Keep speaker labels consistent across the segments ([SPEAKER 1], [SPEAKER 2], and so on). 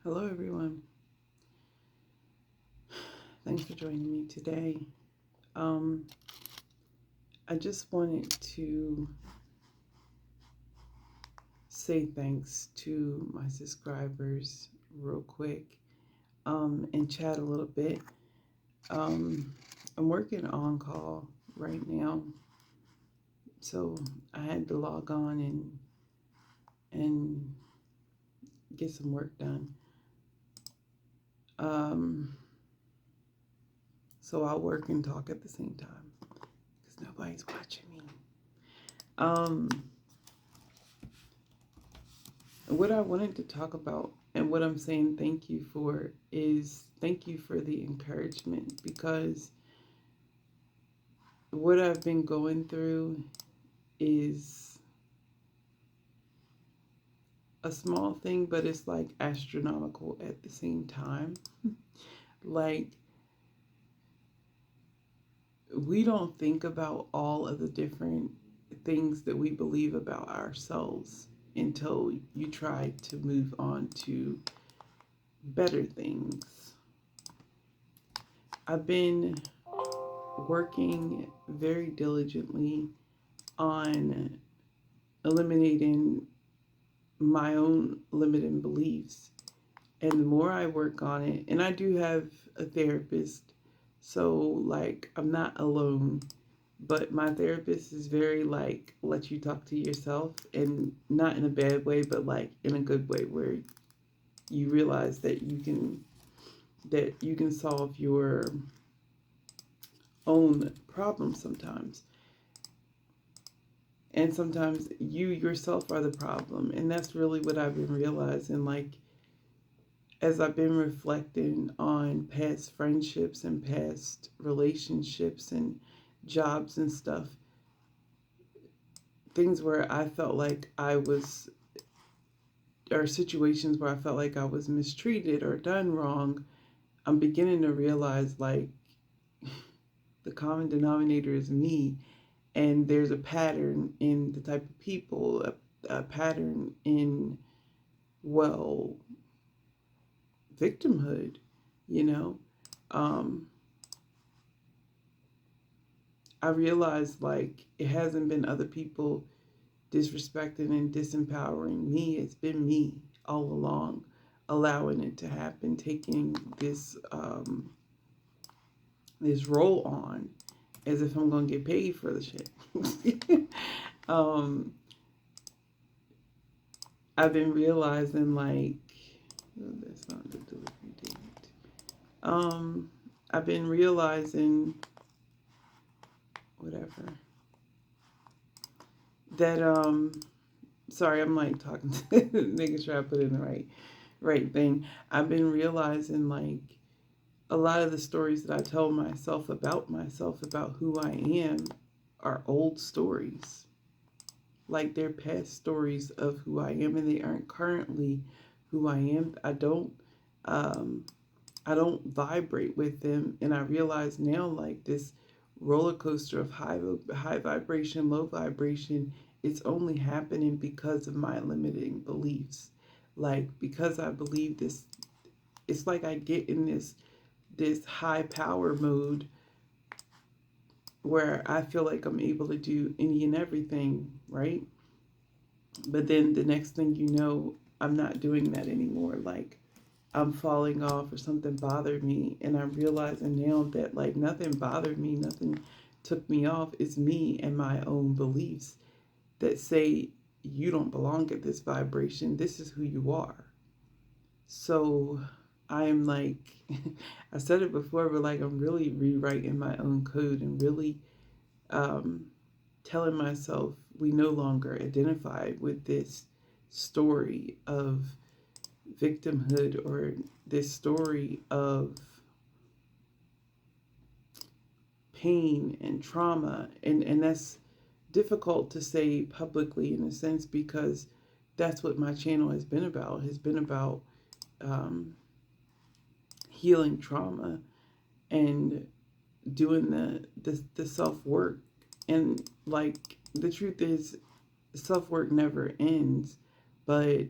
[SPEAKER 1] Hello, everyone. Thanks for joining me today. Um, I just wanted to say thanks to my subscribers real quick and chat a little bit. Um, I'm working on call right now, so I had to log on and get some work done. Um, so I'll work and talk at the same time because nobody's watching me. Um, what I wanted to talk about and what I'm saying thank you for is thank you for the encouragement because what I've been going through is a small thing, but it's like astronomical at the same time. Like, we don't think about all of the different things that we believe about ourselves until you try to move on to better things. I've been working very diligently on eliminating my own limiting beliefs. And the more I work on it, and I do have a therapist, so like I'm not alone, but my therapist is very like let you talk to yourself and not in a bad way, but like in a good way where you realize that you can solve your own problems sometimes. And sometimes you yourself are the problem. And that's really what I've been realizing. Like, as I've been reflecting on past friendships and past relationships and jobs and stuff, things where I felt like I was, or situations where I felt like I was mistreated or done wrong, I'm beginning to realize like the common denominator is me. And there's a pattern in the type of people, a pattern in, well, victimhood, you know. Um, I realized like it hasn't been other people disrespecting and disempowering me. It's been me all along, allowing it to happen, taking this role on as if I'm gonna get paid for the shit. um, I've been realizing like oh, that's not the delivery date. Um, I've been realizing whatever that sorry, I'm like talking to making sure I put in the right thing. I've been realizing like a lot of the stories that I tell myself about who I am are old stories. Like they're past stories of who I am and they aren't currently who I am. Um I don't vibrate with them, and I realize now like this roller coaster of high vibration, low vibration, it's only happening because of my limiting beliefs. Like because I believe this, it's like I get in this high power mode where I feel like I'm able to do any and everything, right? But then the next thing you know, I'm not doing that anymore. Like I'm falling off or something bothered me, and I'm realizing now that like nothing bothered me, nothing took me off. It's me and my own beliefs that say you don't belong at this vibration. This is who you are. So I'm like I said it before, but like I'm really rewriting my own code and really um, telling myself we no longer identify with this story of victimhood or this story of pain and trauma. And that's difficult to say publicly in a sense because that's what my channel has been about um, healing trauma and doing the self work. And like the truth is, self work never ends, but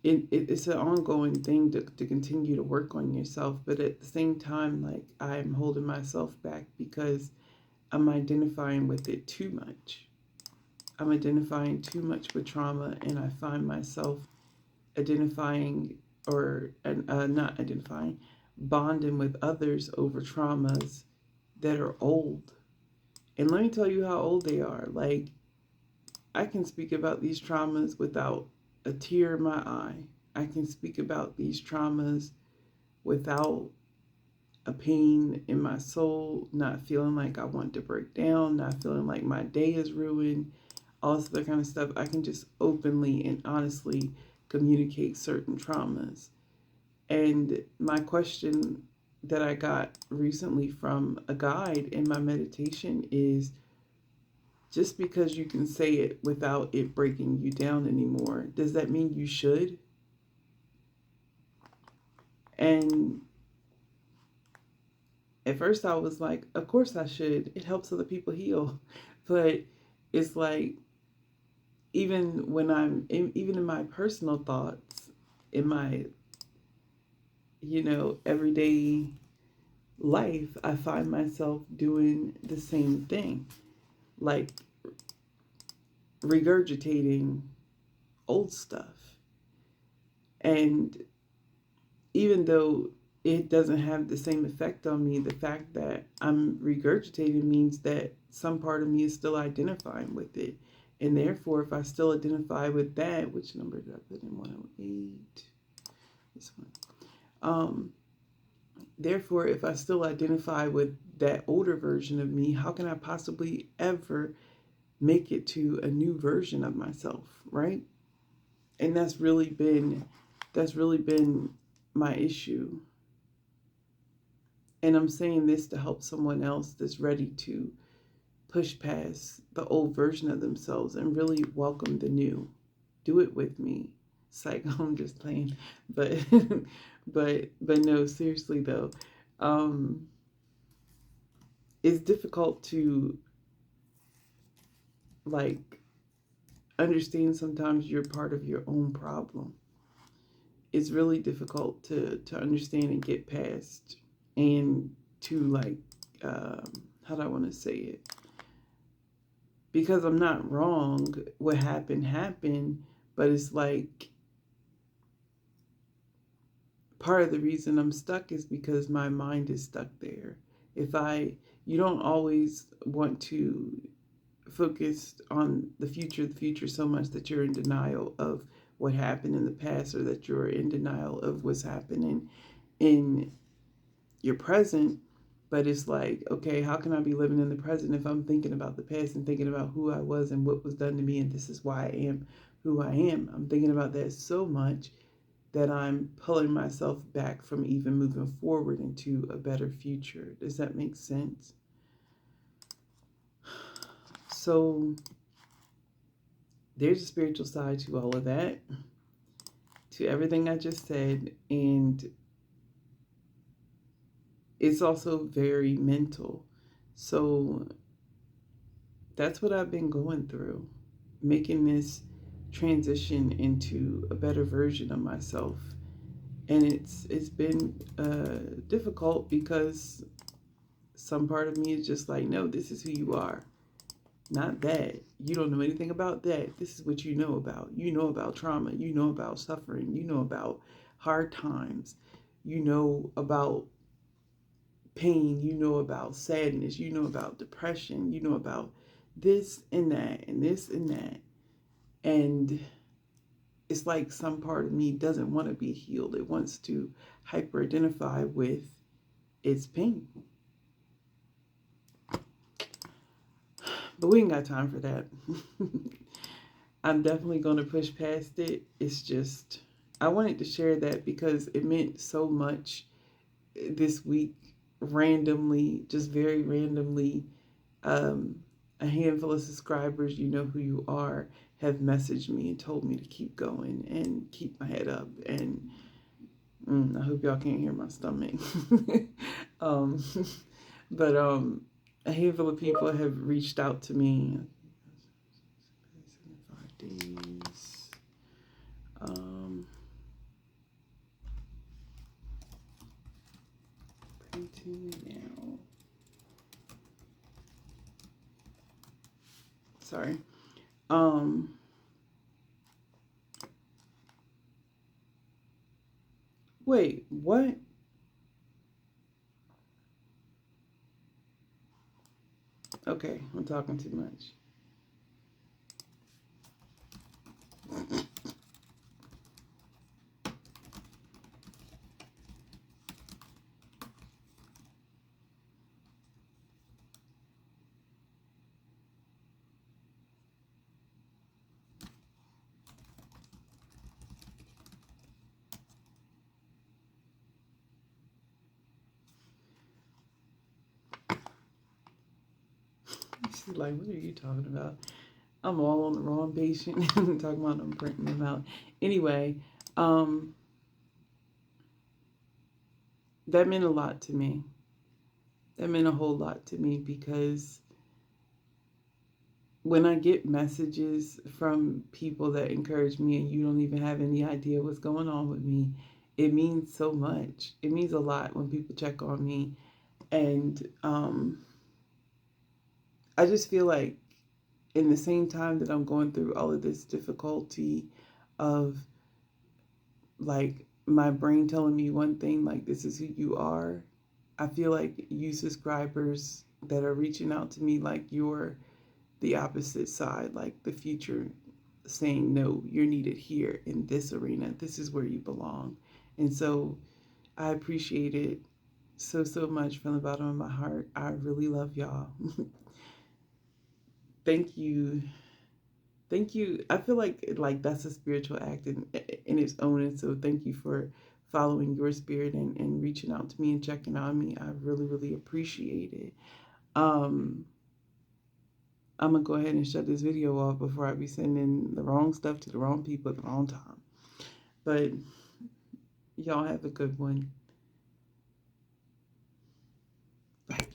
[SPEAKER 1] it's an ongoing thing to continue to work on yourself. But at the same time, like, I'm holding myself back because I'm identifying with it too much. I'm identifying too much with trauma, and I find myself identifying or not identifying, bonding with others over traumas that are old. And let me tell you how old they are. Like, I can speak about these traumas without a tear in my eye. I can speak about these traumas without a pain in my soul, not feeling like I want to break down, not feeling like my day is ruined, all this other kind of stuff. I can just openly and honestly communicate certain traumas. And my question that I got recently from a guide in my meditation is, just because you can say it without it breaking you down anymore, does that mean you should? And at first I was like, of course I should. It helps other people heal. But it's like, even in my personal thoughts, in my, everyday life, I find myself doing the same thing, like regurgitating old stuff. And even though it doesn't have the same effect on me, the fact that I'm regurgitating means that some part of me is still identifying with it. And therefore, if I still identify with that, which number did I put in? 108. This one. Therefore, if I still identify with that older version of me, how can I possibly ever make it to a new version of myself, right? And that's really been my issue. And I'm saying this to help someone else that's ready to push past the old version of themselves and really welcome the new. Do it with me. It's like, I'm just playing, but but no, seriously though, it's difficult to, like, understand sometimes you're part of your own problem. It's really difficult to understand and get past, and to, like, how do I want to say it? Because I'm not wrong. What happened, but it's like, part of the reason I'm stuck is because my mind is stuck there. You don't always want to focus on the future so much that you're in denial of what happened in the past, or that you're in denial of what's happening in your present. But it's like, okay, how can I be living in the present if I'm thinking about the past and thinking about who I was and what was done to me, and this is why I am who I am? I'm thinking about that so much that I'm pulling myself back from even moving forward into a better future. Does that make sense? So there's a spiritual side to all of that, to everything I just said, and it's also very mental. So that's what I've been going through, making this transition into a better version of myself. And it's been difficult, because some part of me is just like, no, this is who you are, not that. You don't know anything about that. This is what you know about. You know about trauma. You know about suffering. You know about hard times. You know about pain. You know about sadness. You know about depression. You know about this and that and this and that. And it's like some part of me doesn't want to be healed. It wants to hyper identify with its pain. But we ain't got time for that. I'm definitely going to push past it. It's just, I wanted to share that because it meant so much this week, randomly, just very randomly. A handful of subscribers, you know who you are, have messaged me and told me to keep going and keep my head up. And I hope y'all can't hear my stomach. um, but a handful of people have reached out to me. 75 days. sorry. Um, wait, what? Okay, I'm talking too much. She's like, what are you talking about? I'm all on the wrong patient. Talking about I'm printing them out. Anyway, um, that meant a lot to me. That meant a whole lot to me because when I get messages from people that encourage me and you don't even have any idea what's going on with me, it means so much. It means a lot when people check on me. And I just feel like in the same time that I'm going through all of this difficulty of like my brain telling me one thing, like this is who you are, I feel like you subscribers that are reaching out to me, like you're the opposite side, like the future saying, no, you're needed here in this arena. This is where you belong. And so I appreciate it so, so much from the bottom of my heart. I really love y'all. Thank you. Thank you. I feel like that's a spiritual act in its own. And so thank you for following your spirit and reaching out to me and checking on me. I really, really appreciate it. Um, I'm gonna go ahead and shut this video off before I be sending the wrong stuff to the wrong people at the wrong time. But y'all have a good one. Bye.